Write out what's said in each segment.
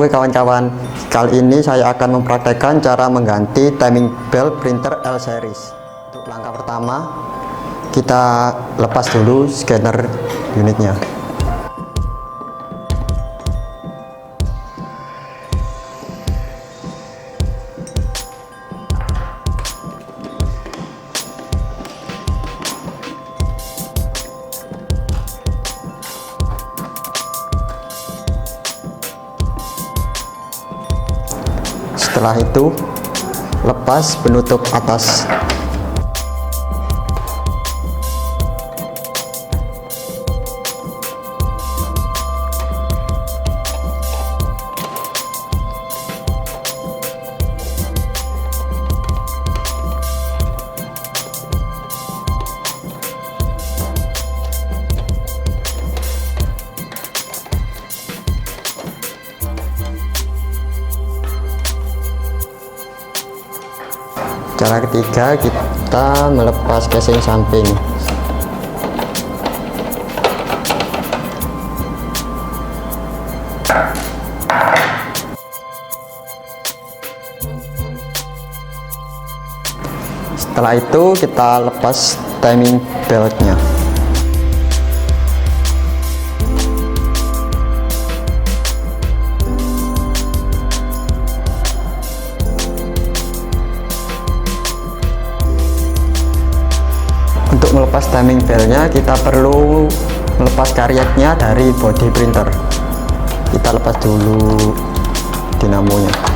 Oke kawan-kawan, kali ini saya akan mempraktekkan cara mengganti timing belt printer L series. Untuk langkah pertama, kita lepas dulu scanner unitnya. Setelah itu, lepas penutup atas. Cara ketiga, kita melepas casing samping. Setelah itu kita lepas timing beltnya. Untuk melepas timing beltnya, kita perlu melepas karyatnya dari body printer. Kita lepas dulu dinamonya.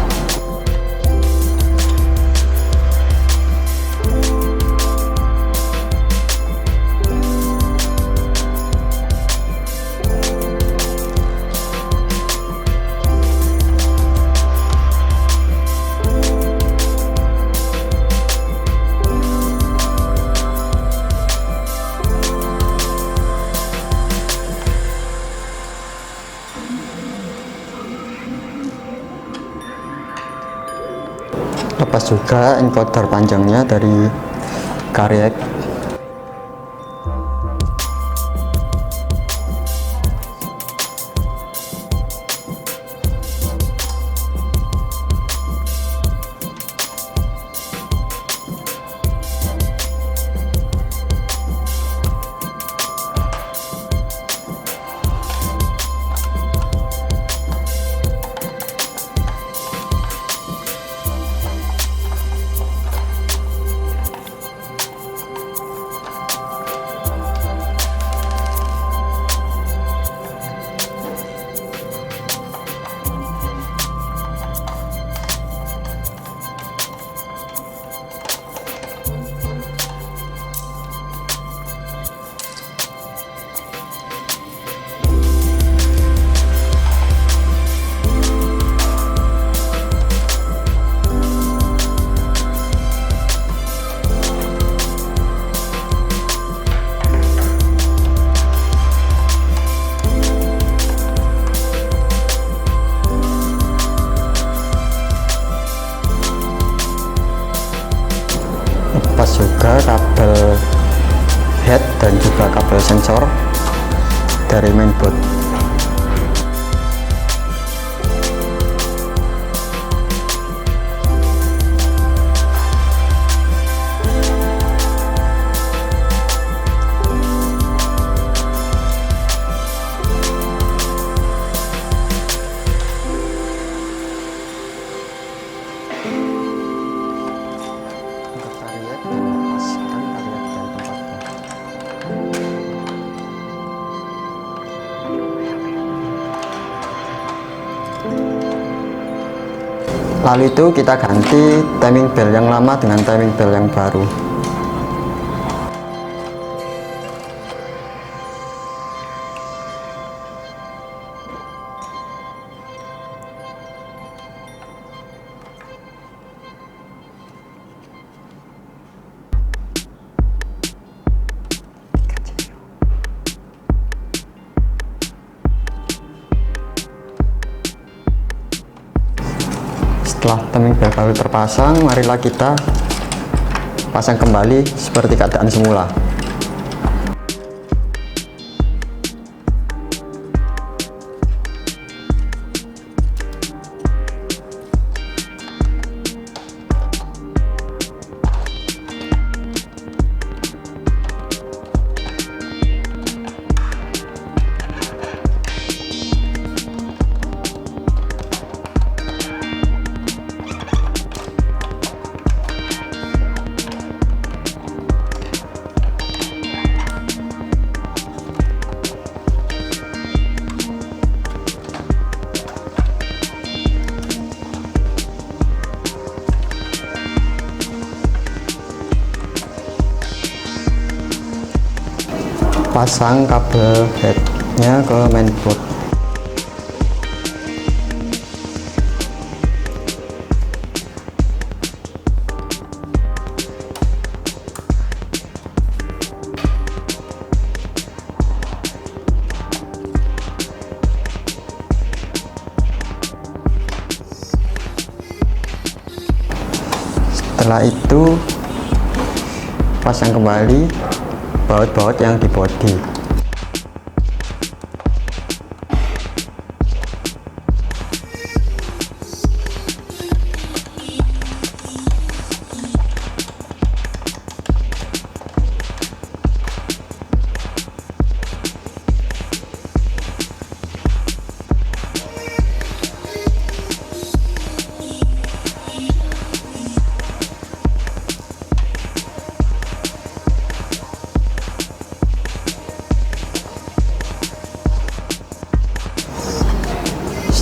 Lepas juga encoder panjangnya dari karyat. Lepas juga kabel head dan juga kabel sensor dari mainboard. Lalu itu kita ganti timing belt yang lama dengan timing belt yang baru. Setelah timing belt baru terpasang, marilah kita pasang kembali seperti keadaan semula. pasang kabel headnya ke mainboard. Setelah itu pasang kembali baut-baut yang di bodi.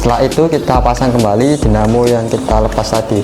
Setelah itu kita pasang kembali dinamo yang kita lepas tadi.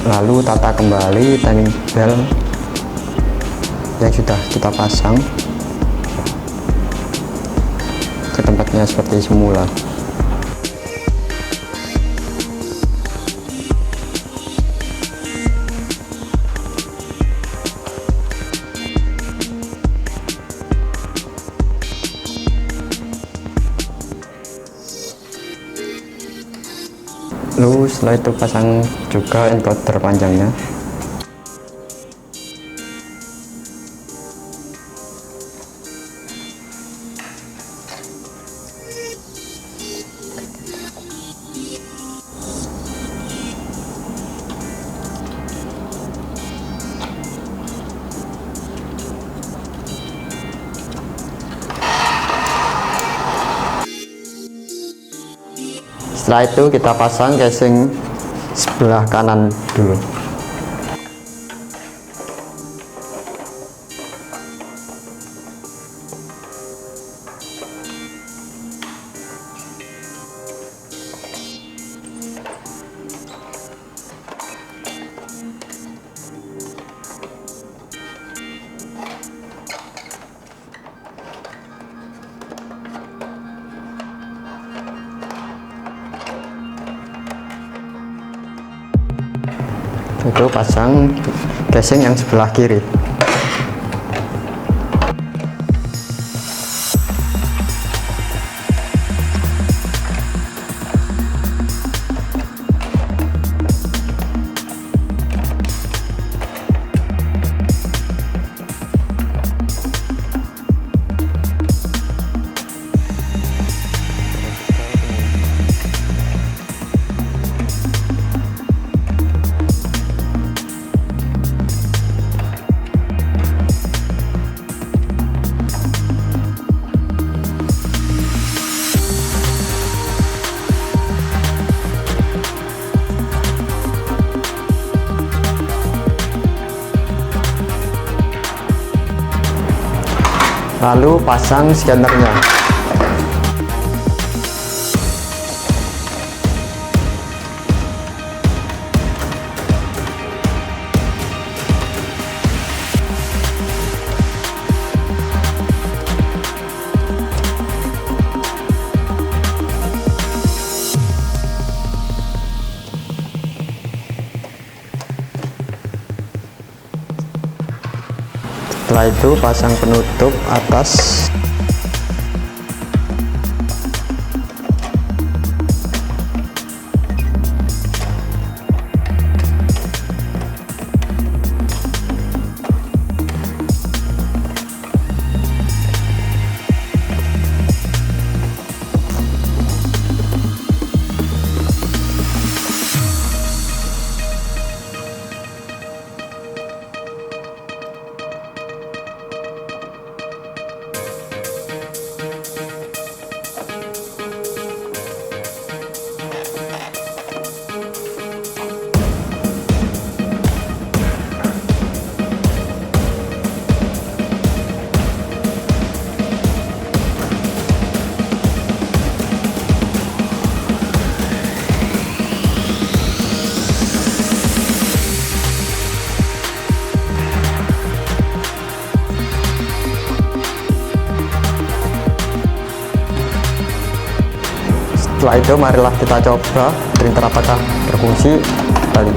Lalu tata kembali timing bell yang sudah kita pasang ke tempatnya seperti semula. Lalu setelah itu pasang juga encoder panjangnya. Setelah itu kita pasang casing sebelah kanan dulu. Itu pasang casing yang sebelah kiri. Lalu pasang scannernya. Setelah itu pasang penutup atas. Setelah itu marilah kita coba printer apakah berfungsi kembali.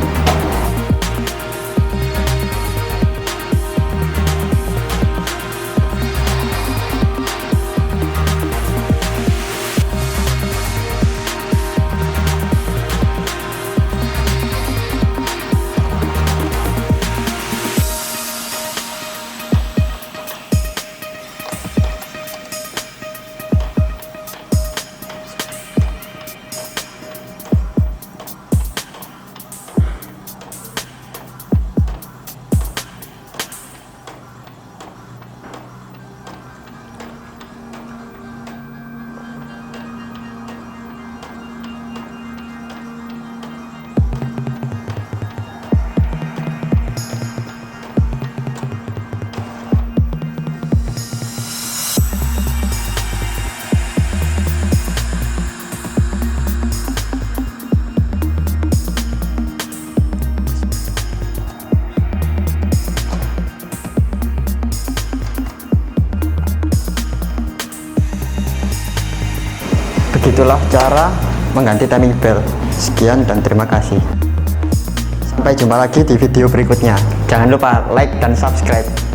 Begitulah cara mengganti timing bell. Sekian dan terima kasih. Sampai jumpa lagi di video berikutnya. Jangan lupa like dan subscribe.